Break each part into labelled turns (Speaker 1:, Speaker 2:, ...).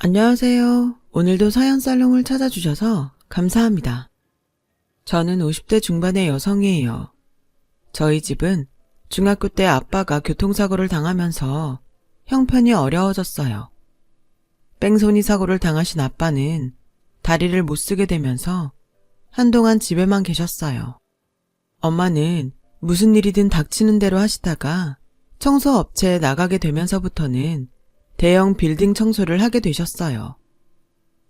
Speaker 1: 안녕하세요. 오늘도 사연살롱을 찾아주셔서 감사합니다. 저는 50대 중반의 여성이에요. 저희 집은 중학교 때 아빠가 교통사고를 당하면서 형편이 어려워졌어요. 뺑소니 사고를 당하신 아빠는 다리를 못 쓰게 되면서 한동안 집에만 계셨어요. 엄마는 무슨 일이든 닥치는 대로 하시다가 청소업체에 나가게 되면서부터는 대형 빌딩 청소를 하게 되셨어요.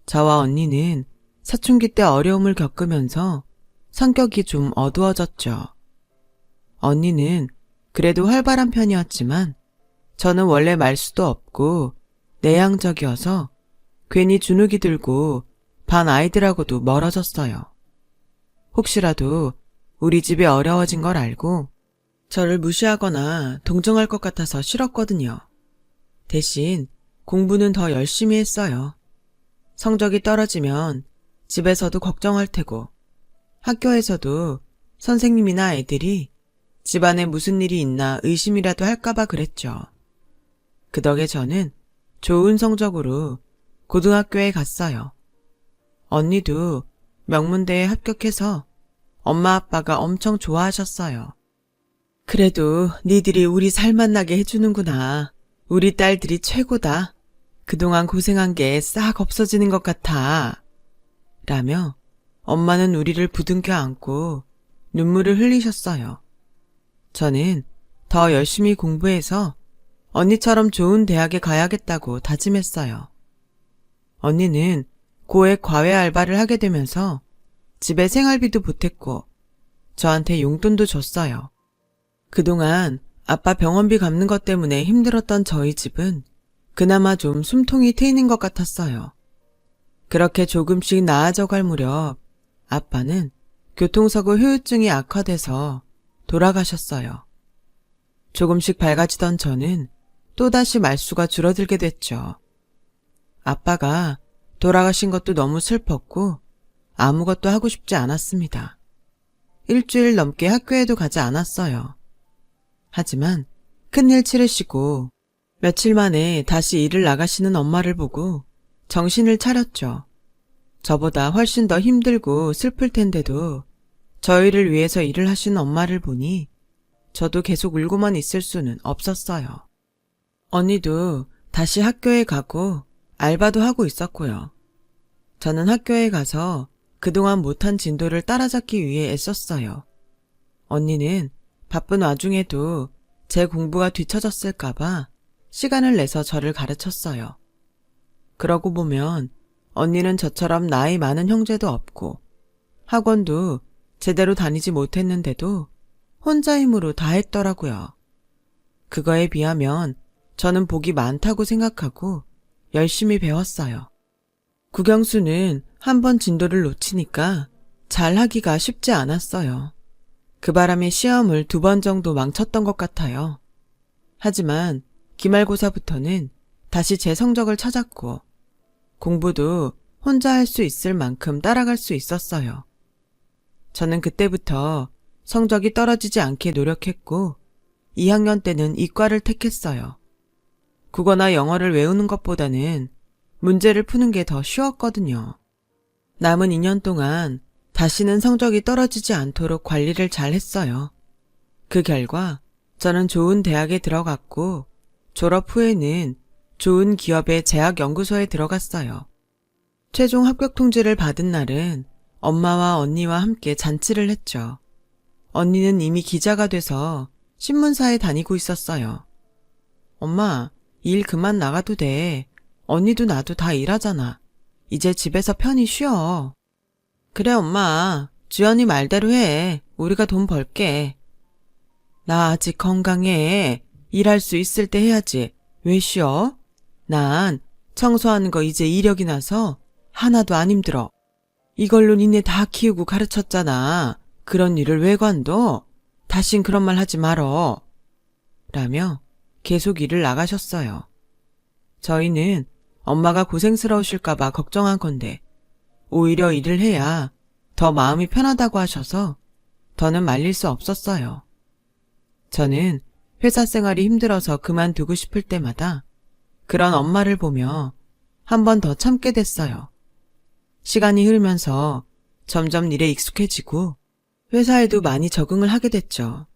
Speaker 1: 저와 언니는 사춘기 때 어려움을 겪으면서 성격이 좀 어두워졌죠. 언니는 그래도 활발한 편이었지만 저는 원래 말수도 없고 내향적이어서 괜히 주눅이 들고 반 아이들하고도 멀어졌어요. 혹시라도 우리 집이 어려워진 걸 알고 저를 무시하거나 동정할 것 같아서 싫었거든요. 대신 공부는 더 열심히 했어요. 성적이 떨어지면 집에서도 걱정할 테고 학교에서도 선생님이나 애들이 집안에 무슨 일이 있나 의심이라도 할까봐 그랬죠. 그 덕에 저는 좋은 성적으로 고등학교에 갔어요. 언니도 명문대에 합격해서 엄마 아빠가 엄청 좋아하셨어요. 그래도 니들이 우리 살맛나게 해주는구나. 우리 딸들이 최고다. 그동안 고생한 게 싹 없어지는 것 같아. 라며 엄마는 우리를 부둥켜 안고 눈물을 흘리셨어요. 저는 더 열심히 공부해서 언니처럼 좋은 대학에 가야겠다고 다짐했어요. 언니는 고액 과외 알바를 하게 되면서 집에 생활비도 보탰고 저한테 용돈도 줬어요. 그동안 아빠 병원비 갚는 것 때문에 힘들었던 저희 집은 그나마 좀 숨통이 트이는 것 같았어요. 그렇게 조금씩 나아져갈 무렵 아빠는 교통사고 후유증이 악화돼서 돌아가셨어요. 조금씩 밝아지던 저는 또다시 말수가 줄어들게 됐죠. 아빠가 돌아가신 것도 너무 슬펐고 아무것도 하고 싶지 않았습니다. 일주일 넘게 학교에도 가지 않았어요. 하지만 큰일 치르시고 며칠 만에 다시 일을 나가시는 엄마를 보고 정신을 차렸죠. 저보다 훨씬 더 힘들고 슬플 텐데도 저희를 위해서 일을 하시는 엄마를 보니 저도 계속 울고만 있을 수는 없었어요. 언니도 다시 학교에 가고 알바도 하고 있었고요. 저는 학교에 가서 그동안 못한 진도를 따라잡기 위해 애썼어요. 언니는 바쁜 와중에도 제 공부가 뒤처졌을까봐 시간을 내서 저를 가르쳤어요. 그러고 보면 언니는 저처럼 나이 많은 형제도 없고 학원도 제대로 다니지 못했는데도 혼자 힘으로 다 했더라고요. 그거에 비하면 저는 복이 많다고 생각하고 열심히 배웠어요. 국영수는 한 번 진도를 놓치니까 잘하기가 쉽지 않았어요. 그 바람에 시험을 2번 정도 망쳤던 것 같아요. 하지만 기말고사부터는 다시 제 성적을 찾았고 공부도 혼자 할 수 있을 만큼 따라갈 수 있었어요. 저는 그때부터 성적이 떨어지지 않게 노력했고 2학년 때는 이과를 택했어요. 국어나 영어를 외우는 것보다는 문제를 푸는 게 더 쉬웠거든요. 남은 2년 동안 다시는 성적이 떨어지지 않도록 관리를 잘 했어요. 그 결과 저는 좋은 대학에 들어갔고 졸업 후에는 좋은 기업의 제약연구소에 들어갔어요. 최종 합격 통지를 받은 날은 엄마와 언니와 함께 잔치를 했죠. 언니는 이미 기자가 돼서 신문사에 다니고 있었어요. 엄마, 일 그만 나가도 돼. 언니도 나도 다 일하잖아. 이제 집에서 편히 쉬어. 그래 엄마, 주연이 말대로 해. 우리가 돈 벌게. 나 아직 건강해. 일할 수 있을 때 해야지. 왜 쉬어? 난 청소하는 거 이제 이력이 나서 하나도 안 힘들어. 이걸로 니네 다 키우고 가르쳤잖아. 그런 일을 왜 관둬? 다신 그런 말 하지 말어. 라며 계속 일을 나가셨어요. 저희는 엄마가 고생스러우실까봐 걱정한 건데 오히려 일을 해야 더 마음이 편하다고 하셔서 더는 말릴 수 없었어요. 저는 회사 생활이 힘들어서 그만두고 싶을 때마다 그런 엄마를 보며 한 번 더 참게 됐어요. 시간이 흐르면서 점점 일에 익숙해지고 회사에도 많이 적응을 하게 됐죠.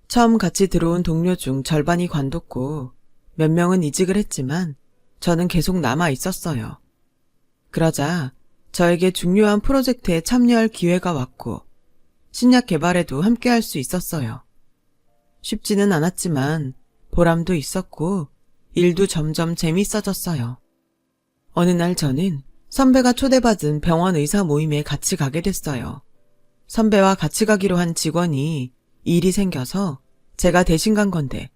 Speaker 1: 처음 같이 들어온 동료 중 절반이 관뒀고 몇 명은 이직을 했지만 저는 계속 남아 있었어요. 그러자 저에게 중요한 프로젝트에 참여할 기회가 왔고 신약 개발에도 함께 할 수 있었어요. 쉽지는 않았지만 보람도 있었고 일도 점점 재밌어졌어요. 어느 날 저는 선배가 초대받은 병원 의사 모임에 같이 가게 됐어요. 선배와 같이 가기로 한 직원이 일이 생겨서 제가 대신 간 건데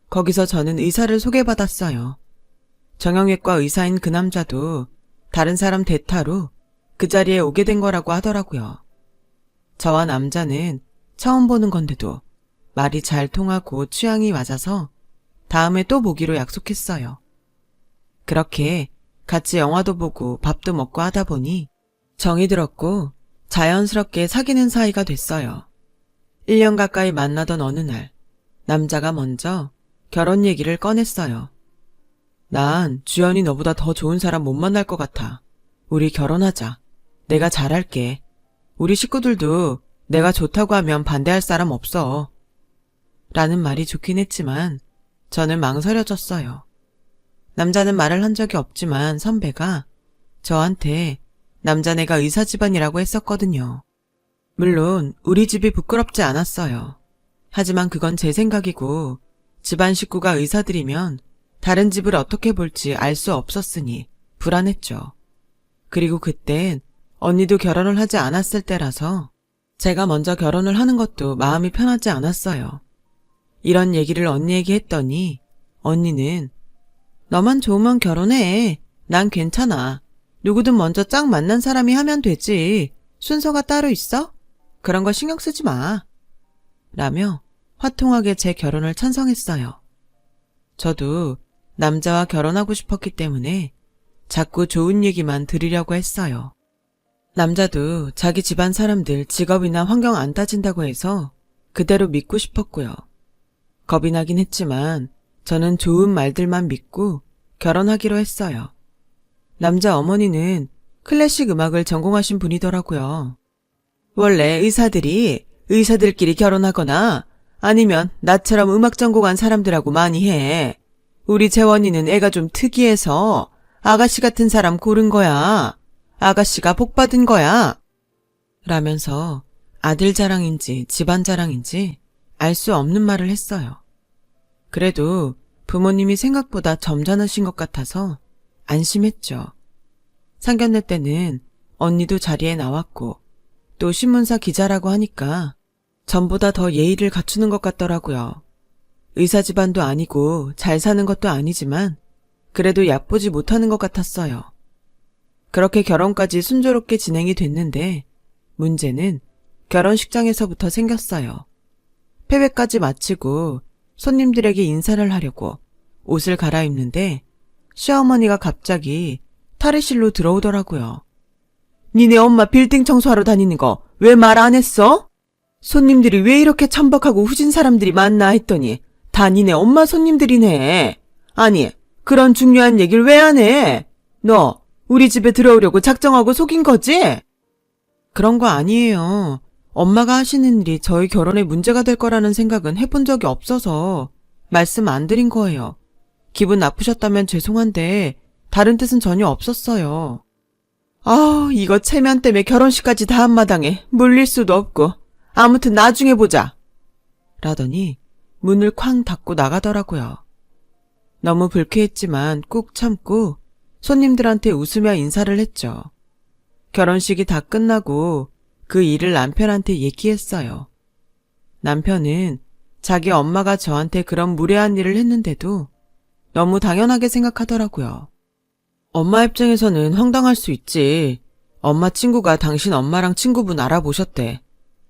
Speaker 1: 거기서 저는 의사를 소개받았어요. 정형외과 의사인 그 남자도 다른 사람 대타로 그 자리에 오게 된 거라고 하더라고요. 저와 남자는 처음 보는 건데도 말이 잘 통하고 취향이 맞아서 다음에 또 보기로 약속했어요. 그렇게 같이 영화도 보고 밥도 먹고 하다 보니 정이 들었고 자연스럽게 사귀는 사이가 됐어요. 1년 가까이 만나던 어느 날 남자가 먼저 결혼 얘기를 꺼냈어요. 난 주연이 너보다 더 좋은 사람 못 만날 것 같아. 우리 결혼하자. 내가 잘할게. 우리 식구들도 내가 좋다고 하면 반대할 사람 없어. 라는 말이 좋긴 했지만 저는 망설여졌어요. 남자는 말을 한 적이 없지만 선배가 저한테 남자네가 의사 집안이라고 했었거든요. 물론 우리 집이 부끄럽지 않았어요. 하지만 그건 제 생각이고 집안 식구가 의사들이면 다른 집을 어떻게 볼지 알 수 없었으니 불안했죠. 그리고 그땐 언니도 결혼을 하지 않았을 때라서 제가 먼저 결혼을 하는 것도 마음이 편하지 않았어요. 이런 얘기를 언니에게 했더니 언니는 너만 좋으면 결혼해. 난 괜찮아. 누구든 먼저 짝 만난 사람이 하면 되지. 순서가 따로 있어? 그런 거 신경 쓰지 마. 라며 화통하게 제 결혼을 찬성했어요. 저도 남자와 결혼하고 싶었기 때문에 자꾸 좋은 얘기만 들으려고 했어요. 남자도 자기 집안 사람들 직업이나 환경 안 따진다고 해서 그대로 믿고 싶었고요. 겁이 나긴 했지만 저는 좋은 말들만 믿고 결혼하기로 했어요. 남자 어머니는 클래식 음악을 전공하신 분이더라고요. 원래 의사들이 의사들끼리 결혼하거나 아니면 나처럼 음악 전공한 사람들하고 많이 해. 우리 재원이는 애가 좀 특이해서 아가씨 같은 사람 고른 거야. 아가씨가 복 받은 거야. 라면서 아들 자랑인지 집안 자랑인지 알 수 없는 말을 했어요. 그래도 부모님이 생각보다 점잖으신 것 같아서 안심했죠. 상견례 때는 언니도 자리에 나왔고 또 신문사 기자라고 하니까 전보다 더 예의를 갖추는 것 같더라고요. 의사 집안도 아니고 잘 사는 것도 아니지만 그래도 얕보지 못하는 것 같았어요. 그렇게 결혼까지 순조롭게 진행이 됐는데 문제는 결혼식장에서부터 생겼어요. 패배까지 마치고 손님들에게 인사를 하려고 옷을 갈아입는데 시어머니가 갑자기 탈의실로 들어오더라고요. 니네 엄마 빌딩 청소하러 다니는 거 왜 말 안 했어? 손님들이 왜 이렇게 천박하고 후진 사람들이 많나 했더니 다 니네 엄마 손님들이네. 아니, 그런 중요한 얘기를 왜 안 해? 너 우리 집에 들어오려고 작정하고 속인 거지? 그런 거 아니에요. 엄마가 하시는 일이 저희 결혼에 문제가 될 거라는 생각은 해본 적이 없어서 말씀 안 드린 거예요. 기분 나쁘셨다면 죄송한데 다른 뜻은 전혀 없었어요. 이거 체면 때문에 결혼식까지 다 한마당에 물릴 수도 없고 아무튼 나중에 보자. 라더니 문을 쾅 닫고 나가더라고요. 너무 불쾌했지만 꾹 참고 손님들한테 웃으며 인사를 했죠. 결혼식이 다 끝나고 그 일을 남편한테 얘기했어요. 남편은 자기 엄마가 저한테 그런 무례한 일을 했는데도 너무 당연하게 생각하더라고요. 엄마 입장에서는 황당할 수 있지. 엄마 친구가 당신 엄마랑 친구분 알아보셨대.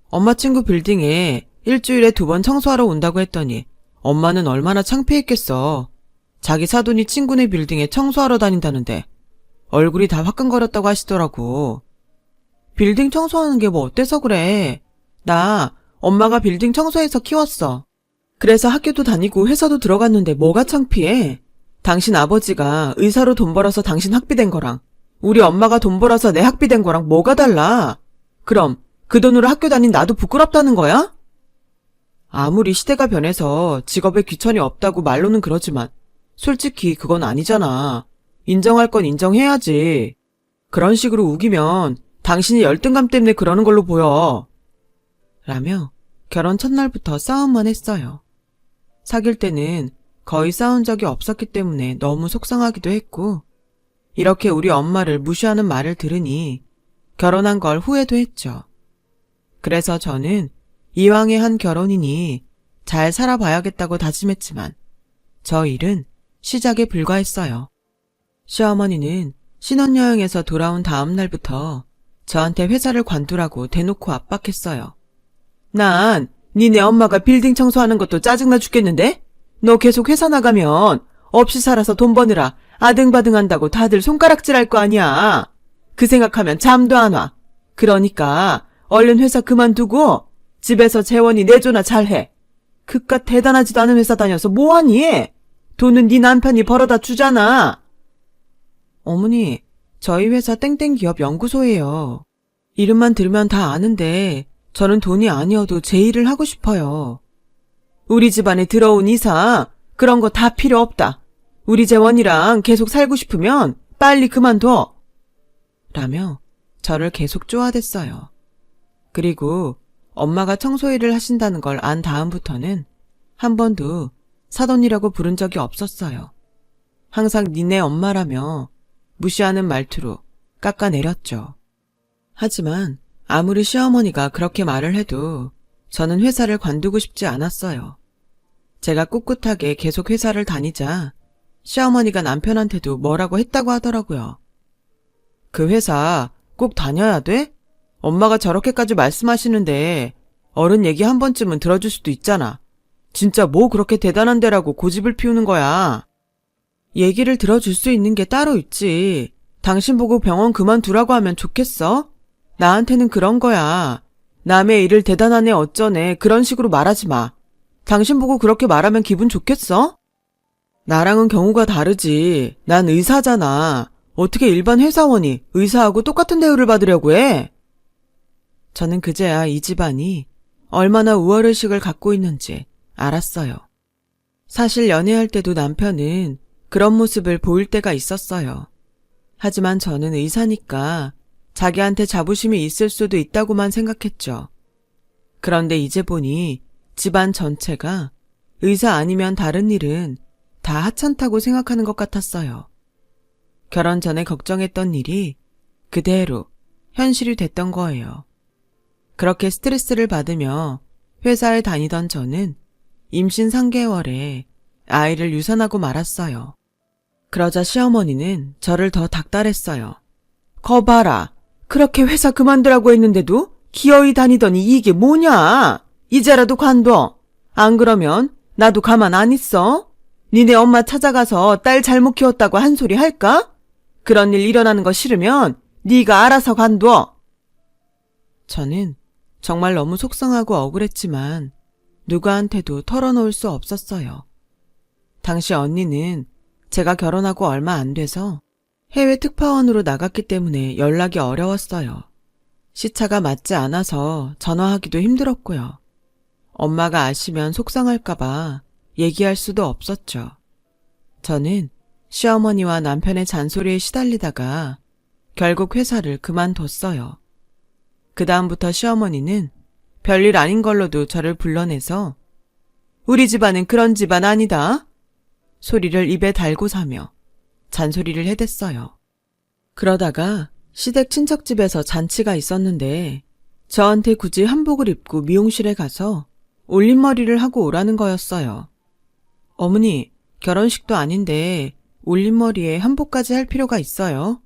Speaker 1: 엄마 친구 빌딩에 일주일에 2번 청소하러 온다고 했더니 엄마는 얼마나 창피했겠어. 자기 사돈이 친구네 빌딩에 청소하러 다닌다는데 얼굴이 다 화끈거렸다고 하시더라고. 빌딩 청소하는 게 뭐 어때서 그래. 나 엄마가 빌딩 청소해서 키웠어. 그래서 학교도 다니고 회사도 들어갔는데 뭐가 창피해. 당신 아버지가 의사로 돈 벌어서 당신 학비된 거랑 우리 엄마가 돈 벌어서 내 학비된 거랑 뭐가 달라? 그럼 그 돈으로 학교 다닌 나도 부끄럽다는 거야? 아무리 시대가 변해서 직업에 귀천이 없다고 말로는 그러지만 솔직히 그건 아니잖아. 인정할 건 인정해야지. 그런 식으로 우기면 당신이 열등감 때문에 그러는 걸로 보여. 라며 결혼 첫날부터 싸움만 했어요. 사귈 때는 거의 싸운 적이 없었기 때문에 너무 속상하기도 했고, 이렇게 우리 엄마를 무시하는 말을 들으니 결혼한 걸 후회도 했죠. 그래서 저는 이왕의 한 결혼이니 잘 살아봐야겠다고 다짐했지만 저 일은 시작에 불과했어요. 시어머니는 신혼여행에서 돌아온 다음 날부터 저한테 회사를 관두라고 대놓고 압박했어요. 난 니네 엄마가 빌딩 청소하는 것도 짜증나 죽겠는데? 너 계속 회사 나가면 없이 살아서 돈 버느라 아등바등한다고 다들 손가락질할 거 아니야. 그 생각하면 잠도 안 와. 그러니까 얼른 회사 그만두고 집에서 재원이 내조나 잘해. 그깟 대단하지도 않은 회사 다녀서 뭐하니? 돈은 네 남편이 벌어다 주잖아. 어머니, 저희 회사 땡땡기업 연구소예요. 이름만 들으면 다 아는데 저는 돈이 아니어도 제 일을 하고 싶어요. 우리 집안에 들어온 이상 그런 거 다 필요 없다. 우리 재원이랑 계속 살고 싶으면 빨리 그만둬. 라며 저를 계속 쪼아댔어요. 그리고 엄마가 청소일을 하신다는 걸 안 다음부터는 한 번도 사돈이라고 부른 적이 없었어요. 항상 니네 엄마라며 무시하는 말투로 깎아내렸죠. 하지만 아무리 시어머니가 그렇게 말을 해도 저는 회사를 관두고 싶지 않았어요. 제가 꿋꿋하게 계속 회사를 다니자 시어머니가 남편한테도 뭐라고 했다고 하더라고요. 그 회사 꼭 다녀야 돼? 엄마가 저렇게까지 말씀하시는데 어른 얘기 한 번쯤은 들어줄 수도 있잖아. 진짜 뭐 그렇게 대단한 데라고 고집을 피우는 거야. 얘기를 들어줄 수 있는 게 따로 있지. 당신 보고 병원 그만두라고 하면 좋겠어? 나한테는 그런 거야. 남의 일을 대단하네 어쩌네 그런 식으로 말하지 마. 당신 보고 그렇게 말하면 기분 좋겠어? 나랑은 경우가 다르지. 난 의사잖아. 어떻게 일반 회사원이 의사하고 똑같은 대우를 받으려고 해? 저는 그제야 이 집안이 얼마나 우월의식을 갖고 있는지 알았어요. 사실 연애할 때도 남편은 그런 모습을 보일 때가 있었어요. 하지만 저는 의사니까 자기한테 자부심이 있을 수도 있다고만 생각했죠. 그런데 이제 보니 집안 전체가 의사 아니면 다른 일은 다 하찮다고 생각하는 것 같았어요. 결혼 전에 걱정했던 일이 그대로 현실이 됐던 거예요. 그렇게 스트레스를 받으며 회사에 다니던 저는 임신 3개월에 아이를 유산하고 말았어요. 그러자 시어머니는 저를 더 닥달했어요. 거 봐라. 그렇게 회사 그만두라고 했는데도 기어이 다니더니 이게 뭐냐? 이제라도 관둬. 안 그러면 나도 가만 안 있어. 니네 엄마 찾아가서 딸 잘못 키웠다고 한 소리 할까? 그런 일 일어나는 거 싫으면 네가 알아서 관둬. 저는 정말 너무 속상하고 억울했지만 누구한테도 털어놓을 수 없었어요. 당시 언니는 제가 결혼하고 얼마 안 돼서 해외 특파원으로 나갔기 때문에 연락이 어려웠어요. 시차가 맞지 않아서 전화하기도 힘들었고요. 엄마가 아시면 속상할까봐 얘기할 수도 없었죠. 저는 시어머니와 남편의 잔소리에 시달리다가 결국 회사를 그만뒀어요. 그 다음부터 시어머니는 별일 아닌 걸로도 저를 불러내서 우리 집안은 그런 집안 아니다. 소리를 입에 달고 사며 잔소리를 해댔어요. 그러다가 시댁 친척집에서 잔치가 있었는데 저한테 굳이 한복을 입고 미용실에 가서 올림머리를 하고 오라는 거였어요. 어머니, 결혼식도 아닌데 올림머리에 한복까지 할 필요가 있어요?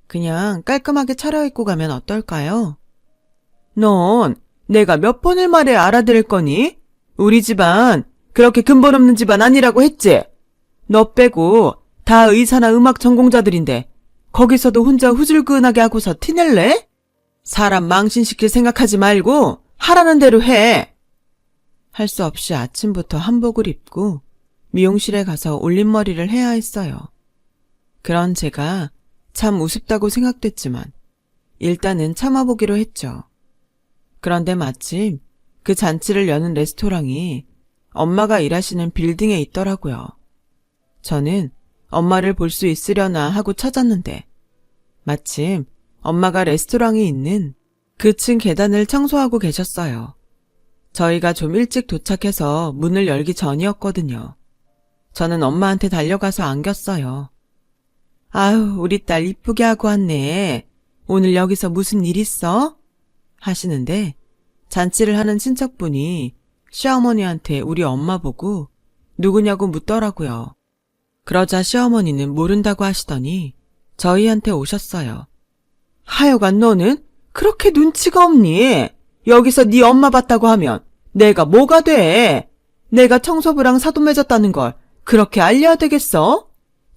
Speaker 1: 그냥 깔끔하게 차려입고 가면 어떨까요? 넌 내가 몇 번을 말해 알아들을 거니? 우리 집안 그렇게 근본 없는 집안 아니라고 했지? 너 빼고 다 의사나 음악 전공자들인데 거기서도 혼자 후줄근하게 하고서 티낼래? 사람 망신시킬 생각하지 말고 하라는 대로 해. 할 수 없이 아침부터 한복을 입고 미용실에 가서 올림머리를 해야 했어요. 그런 제가 참 우습다고 생각됐지만 일단은 참아보기로 했죠. 그런데 마침 그 잔치를 여는 레스토랑이 엄마가 일하시는 빌딩에 있더라고요. 저는 엄마를 볼 수 있으려나 하고 찾았는데 마침 엄마가 레스토랑이 있는 그 층 계단을 청소하고 계셨어요. 저희가 좀 일찍 도착해서 문을 열기 전이었거든요. 저는 엄마한테 달려가서 안겼어요. 아유, 우리 딸 이쁘게 하고 왔네. 오늘 여기서 무슨 일 있어? 하시는데 잔치를 하는 친척분이 시어머니한테 우리 엄마 보고 누구냐고 묻더라고요. 그러자 시어머니는 모른다고 하시더니 저희한테 오셨어요. 하여간 너는 그렇게 눈치가 없니? 여기서 네 엄마 봤다고 하면 내가 뭐가 돼? 내가 청소부랑 사돈 맺었다는 걸 그렇게 알려야 되겠어?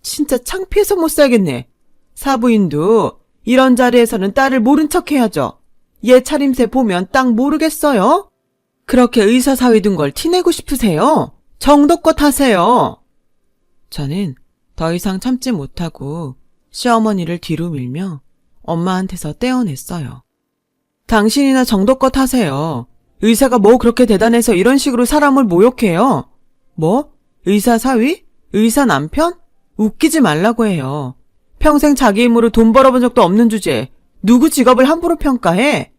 Speaker 1: 진짜 창피해서 못 살겠네. 사부인도 이런 자리에서는 딸을 모른 척 해야죠. 얘 차림새 보면 딱 모르겠어요? 그렇게 의사 사위 둔 걸 티내고 싶으세요? 정도껏 하세요. 저는 더 이상 참지 못하고 시어머니를 뒤로 밀며 엄마한테서 떼어냈어요. 당신이나 정도껏 하세요. 의사가 뭐 그렇게 대단해서 이런 식으로 사람을 모욕해요? 뭐? 의사 사위? 의사 남편? 웃기지 말라고 해요. 평생 자기 힘으로 돈 벌어본 적도 없는 주제에 누구 직업을 함부로 평가해?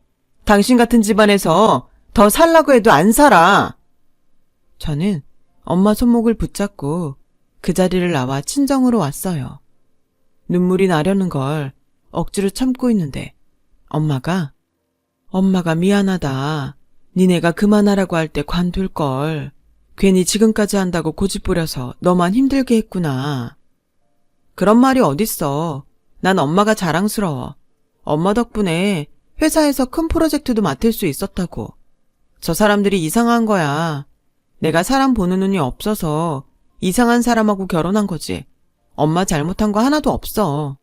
Speaker 1: 당신 같은 집안에서 더 살라고 해도 안 살아. 저는 엄마 손목을 붙잡고 그 자리를 나와 친정으로 왔어요. 눈물이 나려는 걸 억지로 참고 있는데 엄마가 미안하다. 니네가 그만하라고 할 때 관둘걸. 괜히 지금까지 한다고 고집부려서 너만 힘들게 했구나. 그런 말이 어딨어. 난 엄마가 자랑스러워. 엄마 덕분에 회사에서 큰 프로젝트도 맡을 수 있었다고. 저 사람들이 이상한 거야. 내가 사람 보는 눈이 없어서 이상한 사람하고 결혼한 거지. 엄마 잘못한 거 하나도 없어.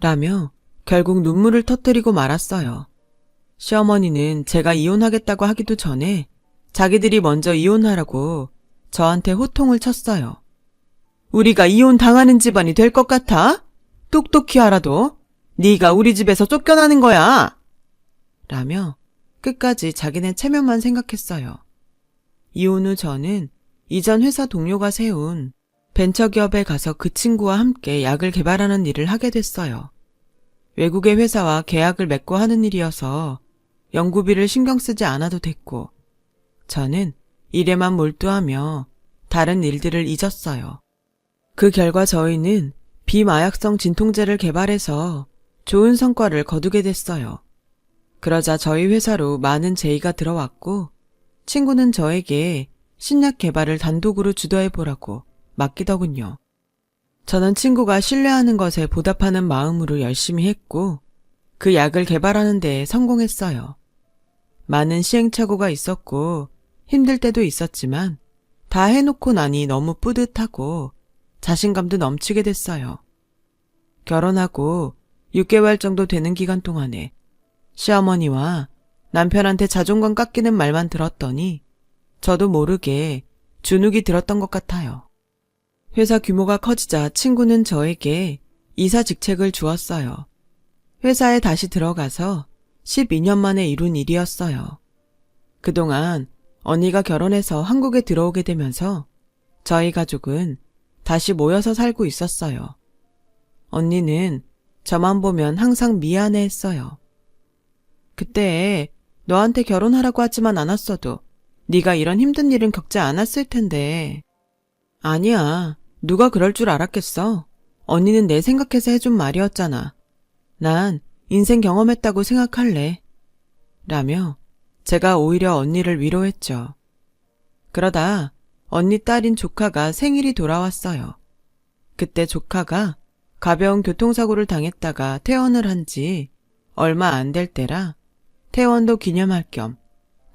Speaker 1: 라며 결국 눈물을 터뜨리고 말았어요. 시어머니는 제가 이혼하겠다고 하기도 전에 자기들이 먼저 이혼하라고 저한테 호통을 쳤어요. 우리가 이혼 당하는 집안이 될 것 같아? 똑똑히 알아도 네가 우리 집에서 쫓겨나는 거야. 라며 끝까지 자기네 체면만 생각했어요. 이혼 후 저는 이전 회사 동료가 세운 벤처기업에 가서 그 친구와 함께 약을 개발하는 일을 하게 됐어요. 외국의 회사와 계약을 맺고 하는 일이어서 연구비를 신경 쓰지 않아도 됐고 저는 일에만 몰두하며 다른 일들을 잊었어요. 그 결과 저희는 비마약성 진통제를 개발해서 좋은 성과를 거두게 됐어요. 그러자 저희 회사로 많은 제의가 들어왔고 친구는 저에게 신약 개발을 단독으로 주도해보라고 맡기더군요. 저는 친구가 신뢰하는 것에 보답하는 마음으로 열심히 했고 그 약을 개발하는 데 성공했어요. 많은 시행착오가 있었고 힘들 때도 있었지만 다 해놓고 나니 너무 뿌듯하고 자신감도 넘치게 됐어요. 결혼하고 6개월 정도 되는 기간 동안에 시어머니와 남편한테 자존감 깎이는 말만 들었더니 저도 모르게 주눅이 들었던 것 같아요. 회사 규모가 커지자 친구는 저에게 이사 직책을 주었어요. 회사에 다시 들어가서 12년 만에 이룬 일이었어요. 그동안 언니가 결혼해서 한국에 들어오게 되면서 저희 가족은 다시 모여서 살고 있었어요. 언니는 저만 보면 항상 미안해했어요. 그때 너한테 결혼하라고 하지만 않았어도 네가 이런 힘든 일은 겪지 않았을 텐데. 아니야. 누가 그럴 줄 알았겠어. 언니는 내 생각해서 해준 말이었잖아. 난 인생 경험했다고 생각할래. 라며 제가 오히려 언니를 위로했죠. 그러다 언니 딸인 조카가 생일이 돌아왔어요. 그때 조카가 가벼운 교통사고를 당했다가 퇴원을 한 지 얼마 안 될 때라 퇴원도 기념할 겸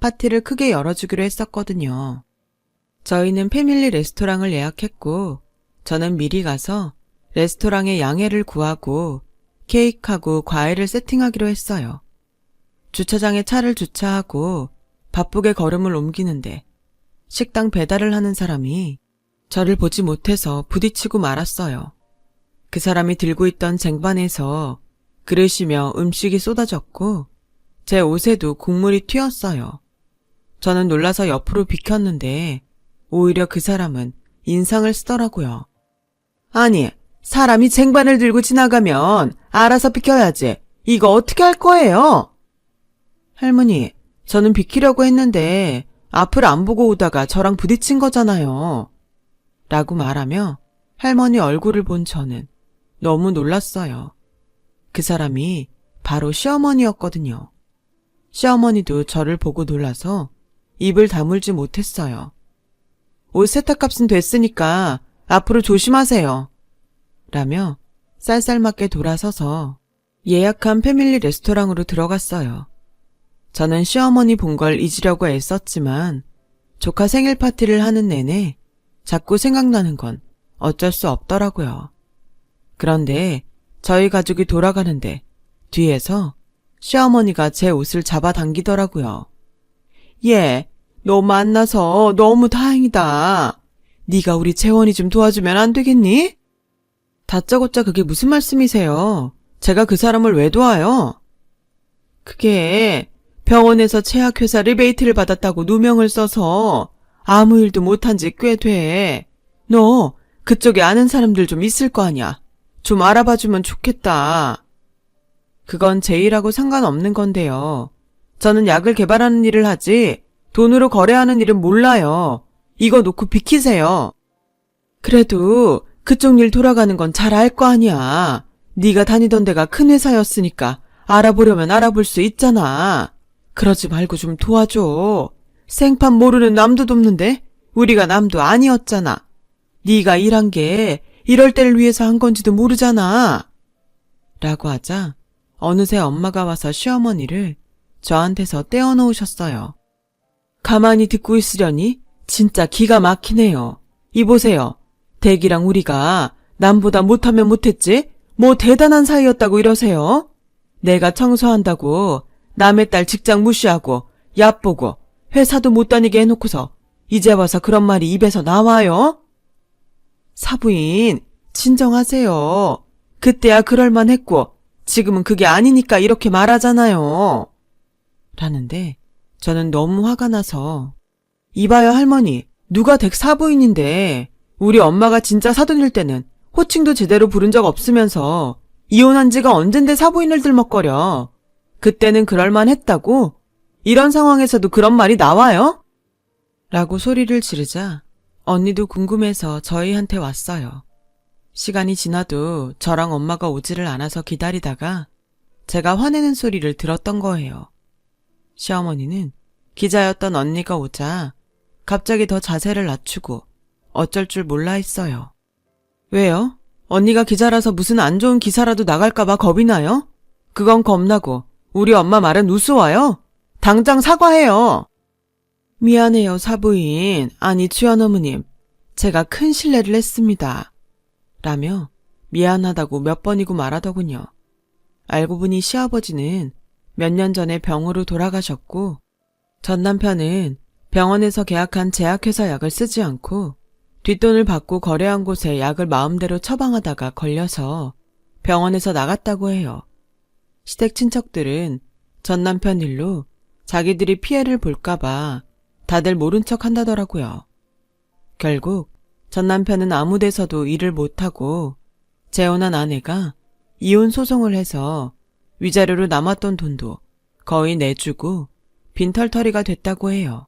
Speaker 1: 파티를 크게 열어주기로 했었거든요. 저희는 패밀리 레스토랑을 예약했고 저는 미리 가서 레스토랑에 양해를 구하고 케이크하고 과일을 세팅하기로 했어요. 주차장에 차를 주차하고 바쁘게 걸음을 옮기는데 식당 배달을 하는 사람이 저를 보지 못해서 부딪히고 말았어요. 그 사람이 들고 있던 쟁반에서 그릇이며 음식이 쏟아졌고 제 옷에도 국물이 튀었어요. 저는 놀라서 옆으로 비켰는데 오히려 그 사람은 인상을 쓰더라고요. 아니, 사람이 쟁반을 들고 지나가면 알아서 비켜야지. 이거 어떻게 할 거예요? 할머니, 저는 비키려고 했는데 앞을 안 보고 오다가 저랑 부딪힌 거잖아요. 라고 말하며 할머니 얼굴을 본 저는 너무 놀랐어요. 그 사람이 바로 시어머니였거든요. 시어머니도 저를 보고 놀라서 입을 다물지 못했어요. 옷 세탁값은 됐으니까 앞으로 조심하세요. 라며 쌀쌀맞게 돌아서서 예약한 패밀리 레스토랑으로 들어갔어요. 저는 시어머니 본 걸 잊으려고 애썼지만 조카 생일 파티를 하는 내내 자꾸 생각나는 건 어쩔 수 없더라고요. 그런데 저희 가족이 돌아가는데 뒤에서 시어머니가 제 옷을 잡아당기더라고요. 얘, 너 만나서 너무 다행이다. 네가 우리 재원이 좀 도와주면 안 되겠니? 다짜고짜 그게 무슨 말씀이세요? 제가 그 사람을 왜 도와요? 그게 병원에서 제약회사 리베이트를 받았다고 누명을 써서 아무 일도 못한 지 꽤 돼. 너 그쪽에 아는 사람들 좀 있을 거 아니야. 좀 알아봐주면 좋겠다. 그건 제 일하고 상관없는 건데요. 저는 약을 개발하는 일을 하지 돈으로 거래하는 일은 몰라요. 이거 놓고 비키세요. 그래도 그쪽 일 돌아가는 건 잘 알 거 아니야. 네가 다니던 데가 큰 회사였으니까 알아보려면 알아볼 수 있잖아. 그러지 말고 좀 도와줘. 생판 모르는 남도 돕는데 우리가 남도 아니었잖아. 네가 일한 게 이럴 때를 위해서 한 건지도 모르잖아. 라고 하자 어느새 엄마가 와서 시어머니를 저한테서 떼어놓으셨어요. 가만히 듣고 있으려니 진짜 기가 막히네요. 이보세요. 댁이랑 우리가 남보다 못하면 못했지? 뭐 대단한 사이였다고 이러세요? 내가 청소한다고 남의 딸 직장 무시하고 얕보고 회사도 못 다니게 해놓고서 이제 와서 그런 말이 입에서 나와요? 사부인, 진정하세요. 그때야 그럴만했고 지금은 그게 아니니까 이렇게 말하잖아요. 라는데 저는 너무 화가 나서 이봐요 할머니, 누가 댁 사부인인데 우리 엄마가 진짜 사돈일 때는 호칭도 제대로 부른 적 없으면서 이혼한 지가 언젠데 사부인을 들먹거려. 그때는 그럴만했다고? 이런 상황에서도 그런 말이 나와요? 라고 소리를 지르자 언니도 궁금해서 저희한테 왔어요. 시간이 지나도 저랑 엄마가 오지를 않아서 기다리다가 제가 화내는 소리를 들었던 거예요. 시어머니는 기자였던 언니가 오자 갑자기 더 자세를 낮추고 어쩔 줄 몰라 했어요. 왜요? 언니가 기자라서 무슨 안 좋은 기사라도 나갈까봐 겁이 나요? 그건 겁나고 우리 엄마 말은 우스워요. 당장 사과해요. 미안해요 사부인, 아니 주연어머님. 제가 큰 실례를 했습니다. 라며 미안하다고 몇 번이고 말하더군요. 알고 보니 시아버지는 몇 년 전에 병으로 돌아가셨고 전 남편은 병원에서 계약한 제약회사 약을 쓰지 않고 뒷돈을 받고 거래한 곳에 약을 마음대로 처방하다가 걸려서 병원에서 나갔다고 해요. 시댁 친척들은 전 남편 일로 자기들이 피해를 볼까봐 다들 모른 척 한다더라고요. 결국 전 남편은 아무 데서도 일을 못하고 재혼한 아내가 이혼 소송을 해서 위자료로 남았던 돈도 거의 내주고 빈털터리가 됐다고 해요.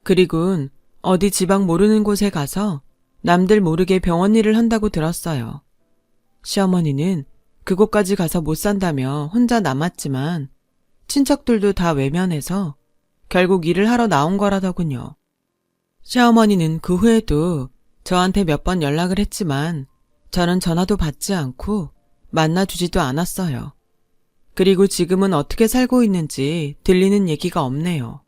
Speaker 1: 그리고는 어디 지방 모르는 곳에 가서 남들 모르게 병원 일을 한다고 들었어요. 시어머니는 그곳까지 가서 못 산다며 혼자 남았지만 친척들도 다 외면해서 결국 일을 하러 나온 거라더군요. 시어머니는 그 후에도 저한테 몇 번 연락을 했지만 저는 전화도 받지 않고 만나주지도 않았어요. 그리고 지금은 어떻게 살고 있는지 들리는 얘기가 없네요.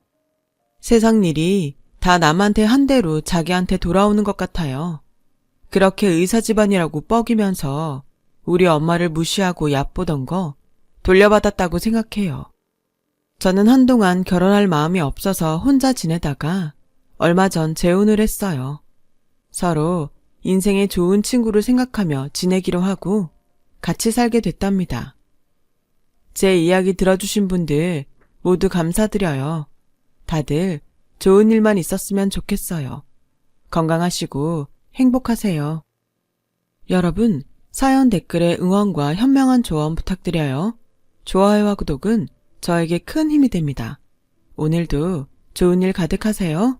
Speaker 1: 세상 일이 다 남한테 한 대로 자기한테 돌아오는 것 같아요. 그렇게 의사 집안이라고 뻐기면서 우리 엄마를 무시하고 얕보던 거 돌려받았다고 생각해요. 저는 한동안 결혼할 마음이 없어서 혼자 지내다가 얼마 전 재혼을 했어요. 서로 인생의 좋은 친구를 생각하며 지내기로 하고 같이 살게 됐답니다. 제 이야기 들어주신 분들 모두 감사드려요. 다들 좋은 일만 있었으면 좋겠어요. 건강하시고 행복하세요. 여러분, 사연 댓글에 응원과 현명한 조언 부탁드려요. 좋아요와 구독은 저에게 큰 힘이 됩니다. 오늘도 좋은 일 가득하세요.